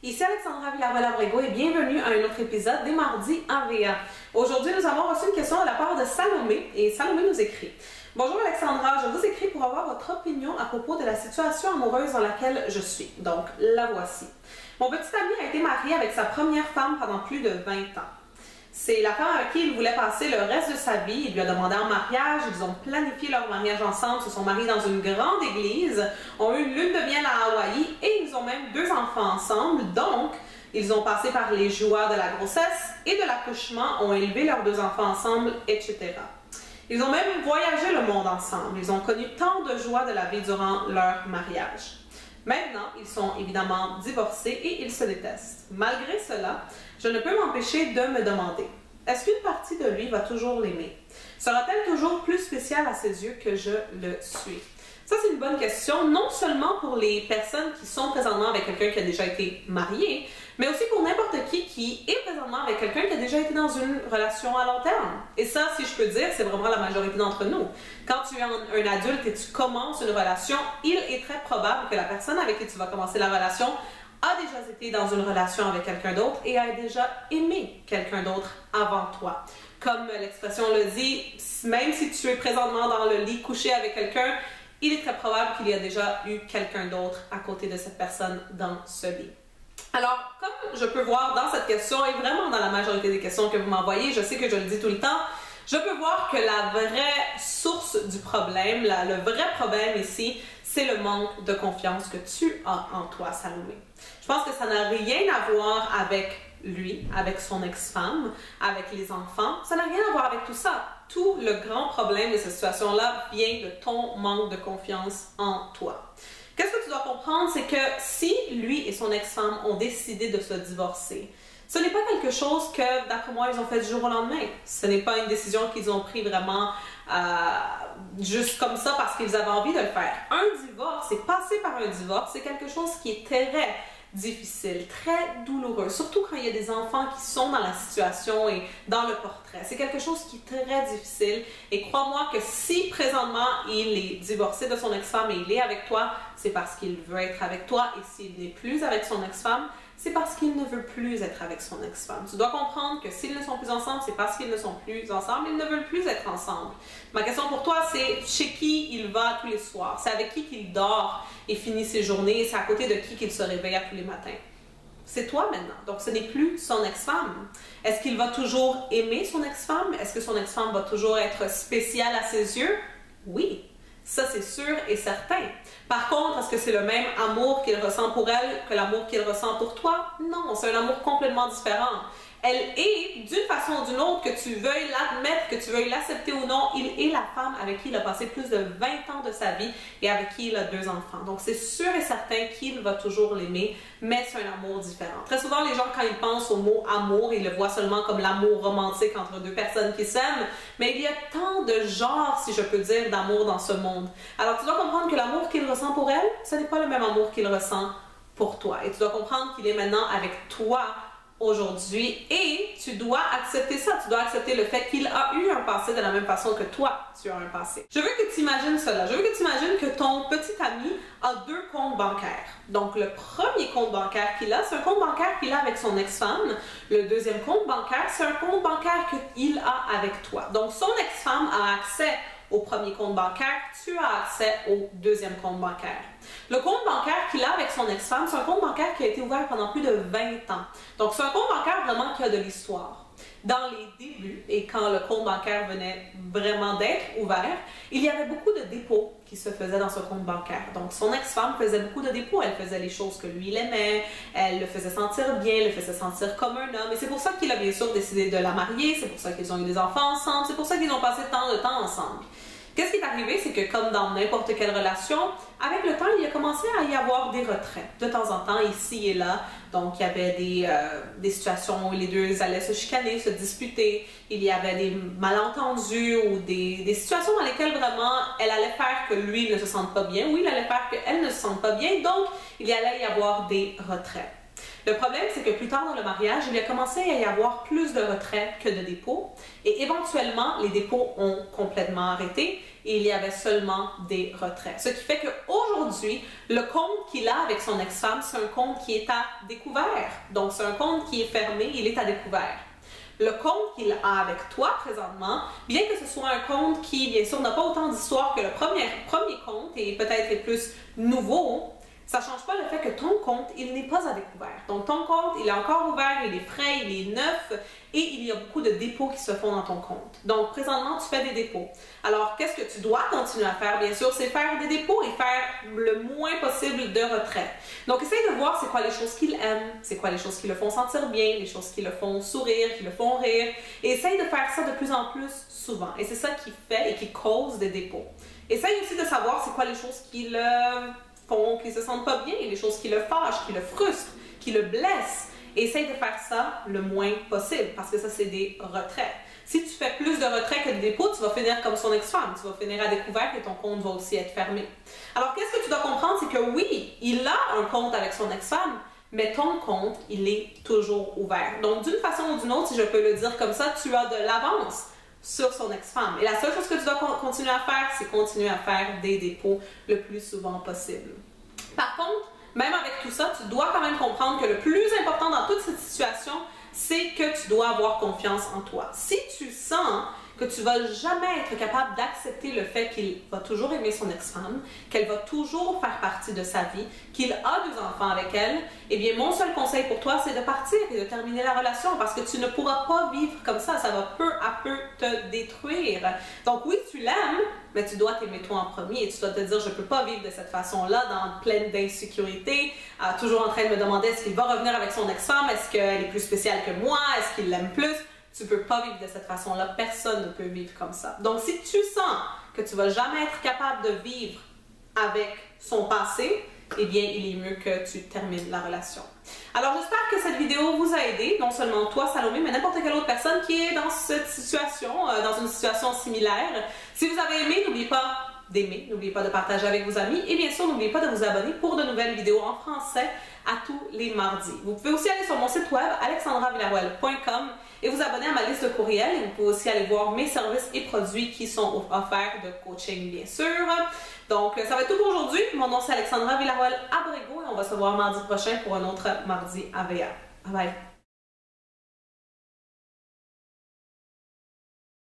Ici Alexandra Villarreal-Abrego et bienvenue à un autre épisode des Mardis en VA. Aujourd'hui, nous avons reçu une question de la part de Salomé et Salomé nous écrit. Bonjour Alexandra, je vous écris pour avoir votre opinion à propos de la situation amoureuse dans laquelle je suis. Donc, la voici. Mon petit ami a été marié avec sa première femme pendant plus de 20 ans. C'est la femme avec qui il voulait passer le reste de sa vie. Il lui a demandé en mariage, ils ont planifié leur mariage ensemble, se sont mariés dans une grande église, ont eu une lune de miel à Hawaï et ils ont même 2 enfants ensemble. Donc, ils ont passé par les joies de la grossesse et de l'accouchement, ont élevé leurs 2 enfants ensemble, etc. Ils ont même voyagé le monde ensemble. Ils ont connu tant de joies de la vie durant leur mariage. Maintenant, ils sont évidemment divorcés et ils se détestent. Malgré cela, je ne peux m'empêcher de me demander, est-ce qu'une partie de lui va toujours l'aimer? Sera-t-elle toujours plus spéciale à ses yeux que je le suis? Ça, c'est une bonne question, non seulement pour les personnes qui sont présentement avec quelqu'un qui a déjà été marié, mais aussi pour n'importe qui est présentement avec quelqu'un qui a déjà été dans une relation à long terme. Et ça, si je peux dire, c'est vraiment la majorité d'entre nous. Quand tu es un adulte et tu commences une relation, il est très probable que la personne avec qui tu vas commencer la relation a déjà été dans une relation avec quelqu'un d'autre et a déjà aimé quelqu'un d'autre avant toi. Comme l'expression le dit, même si tu es présentement dans le lit couché avec quelqu'un, il est très probable qu'il y a déjà eu quelqu'un d'autre à côté de cette personne dans ce lit. Alors, comme je peux voir dans cette question et vraiment dans la majorité des questions que vous m'envoyez, je sais que je le dis tout le temps, je peux voir que la vraie source du problème, le vrai problème ici, c'est le manque de confiance que tu as en toi, Salomé. Je pense que ça n'a rien à voir avec lui, avec son ex-femme, avec les enfants. Ça n'a rien à voir avec tout ça. Tout le grand problème de cette situation-là vient de ton manque de confiance en toi. Qu'est-ce que tu dois comprendre, c'est que si lui et son ex-femme ont décidé de se divorcer, ce n'est pas quelque chose que, d'après moi, ils ont fait du jour au lendemain. Ce n'est pas une décision qu'ils ont prise vraiment juste comme ça parce qu'ils avaient envie de le faire. Un divorce, et passer par un divorce, c'est quelque chose qui est très difficile, très douloureux, surtout quand il y a des enfants qui sont dans la situation et dans le portrait. C'est quelque chose qui est très difficile et crois-moi que si présentement il est divorcé de son ex-femme et il est avec toi, c'est parce qu'il veut être avec toi et s'il n'est plus avec son ex-femme, c'est parce qu'il ne veut plus être avec son ex-femme. Tu dois comprendre que s'ils ne sont plus ensemble, c'est parce qu'ils ne sont plus ensemble, ils ne veulent plus être ensemble. Ma question pour toi, c'est chez qui il va tous les soirs? C'est avec qui qu'il dort et finit ses journées? C'est à côté de qui qu'il se réveille à tous les matins? C'est toi maintenant. Donc, ce n'est plus son ex-femme. Est-ce qu'il va toujours aimer son ex-femme? Est-ce que son ex-femme va toujours être spéciale à ses yeux? Oui. Ça, c'est sûr et certain. Par contre, est-ce que c'est le même amour qu'il ressent pour elle que l'amour qu'il ressent pour toi? Non, c'est un amour complètement différent. Elle est, d'une façon ou d'une autre, que tu veuilles l'admettre, que tu veuilles l'accepter ou non, il est la femme avec qui il a passé plus de 20 ans de sa vie et avec qui il a 2 enfants. Donc, c'est sûr et certain qu'il va toujours l'aimer, mais c'est un amour différent. Très souvent, les gens, quand ils pensent au mot amour, ils le voient seulement comme l'amour romantique entre 2 personnes qui s'aiment, mais il y a tant de genres, si je peux dire, d'amour dans ce monde. Alors, tu dois comprendre que l'amour qu'il ressent pour elle, ce n'est pas le même amour qu'il ressent pour toi. Et tu dois comprendre qu'il est maintenant avec toi aujourd'hui et tu dois accepter ça, tu dois accepter le fait qu'il a eu un passé de la même façon que toi tu as un passé. Je veux que tu imagines cela, je veux que tu imagines que ton petit ami a 2 comptes bancaires. Donc le premier compte bancaire qu'il a, c'est un compte bancaire qu'il a avec son ex-femme. Le deuxième compte bancaire, c'est un compte bancaire qu'il a avec toi. Donc son ex-femme a accès au premier compte bancaire, tu as accès au deuxième compte bancaire. Le compte bancaire qu'il a avec son ex-femme, c'est un compte bancaire qui a été ouvert pendant plus de 20 ans. Donc, c'est un compte bancaire vraiment qui a de l'histoire. Dans les débuts, et quand le compte bancaire venait vraiment d'être ouvert, il y avait beaucoup de dépôts qui se faisaient dans ce compte bancaire. Donc, son ex-femme faisait beaucoup de dépôts. Elle faisait les choses que lui, il aimait. Elle le faisait sentir bien, elle le faisait sentir comme un homme. Et c'est pour ça qu'il a bien sûr décidé de la marier. C'est pour ça qu'ils ont eu des enfants ensemble. C'est pour ça qu'ils ont passé tant de temps ensemble. Qu'est-ce qui est arrivé, c'est que comme dans n'importe quelle relation, avec le temps, il a commencé à y avoir des retraits. De temps en temps, ici et là. Donc, il y avait des situations où les deux allaient se chicaner, se disputer. Il y avait des malentendus ou des situations dans lesquelles vraiment, elle allait faire que lui ne se sente pas bien ou il allait faire qu'elle ne se sente pas bien. Donc, il y allait y avoir des retraits. Le problème, c'est que plus tard dans le mariage, il a commencé à y avoir plus de retraits que de dépôts et éventuellement, les dépôts ont complètement arrêté et il y avait seulement des retraits. Ce qui fait qu'aujourd'hui, le compte qu'il a avec son ex-femme, c'est un compte qui est à découvert. Donc, c'est un compte qui est fermé, il est à découvert. Le compte qu'il a avec toi présentement, bien que ce soit un compte qui, bien sûr, n'a pas autant d'histoire que le premier compte et peut-être est plus nouveau, ça ne change pas le fait que ton compte, il n'est pas à découvert. Donc, ton compte, il est encore ouvert, il est frais, il est neuf et il y a beaucoup de dépôts qui se font dans ton compte. Donc, présentement, tu fais des dépôts. Alors, qu'est-ce que tu dois continuer à faire, bien sûr, c'est faire des dépôts et faire le moins possible de retrait. Donc, essaye de voir c'est quoi les choses qu'il aime, c'est quoi les choses qui le font sentir bien, les choses qui le font sourire, qui le font rire. Et essaye de faire ça de plus en plus souvent. Et c'est ça qui fait et qui cause des dépôts. Essaye aussi de savoir c'est quoi les choses qui le font qu'il ne se sente pas bien, les choses qui le fâchent, qui le frustrent, qui le blessent. Essaye de faire ça le moins possible, parce que ça, c'est des retraits. Si tu fais plus de retraits que de dépôts, tu vas finir comme son ex-femme, tu vas finir à découvert et ton compte va aussi être fermé. Alors, qu'est-ce que tu dois comprendre, c'est que oui, il a un compte avec son ex-femme, mais ton compte, il est toujours ouvert. Donc, d'une façon ou d'une autre, si je peux le dire comme ça, tu as de l'avance sur son ex-femme. Et la seule chose que tu dois continuer à faire, c'est continuer à faire des dépôts le plus souvent possible. Par contre, même avec tout ça, tu dois quand même comprendre que le plus important dans toute cette situation, c'est que tu dois avoir confiance en toi. Si tu sens que tu ne vas jamais être capable d'accepter le fait qu'il va toujours aimer son ex-femme, qu'elle va toujours faire partie de sa vie, qu'il a 2 enfants avec elle, eh bien, mon seul conseil pour toi, c'est de partir et de terminer la relation parce que tu ne pourras pas vivre comme ça va peu à peu te détruire. Donc oui, tu l'aimes, mais tu dois t'aimer toi en premier et tu dois te dire, je ne peux pas vivre de cette façon-là, dans pleine d'insécurité, toujours en train de me demander est-ce qu'il va revenir avec son ex-femme, est-ce qu'elle est plus spéciale que moi, est-ce qu'il l'aime plus? Tu ne peux pas vivre de cette façon-là. Personne ne peut vivre comme ça. Donc, si tu sens que tu ne vas jamais être capable de vivre avec son passé, eh bien, il est mieux que tu termines la relation. Alors, j'espère que cette vidéo vous a aidé, non seulement toi, Salomé, mais n'importe quelle autre personne qui est dans cette situation, dans une situation similaire. Si vous avez aimé, n'oubliez pas d'aimer, n'oubliez pas de partager avec vos amis et bien sûr, n'oubliez pas de vous abonner pour de nouvelles vidéos en français à tous les mardis. Vous pouvez aussi aller sur mon site web alexandravillaroel.com et vous abonner à ma liste de courriels. Et vous pouvez aussi aller voir mes services et produits qui sont offerts de coaching, bien sûr. Donc, ça va être tout pour aujourd'hui. Mon nom, c'est Alexandra Villaroel-Abrego et on va se voir mardi prochain pour un autre Mardi AVA. Bye bye!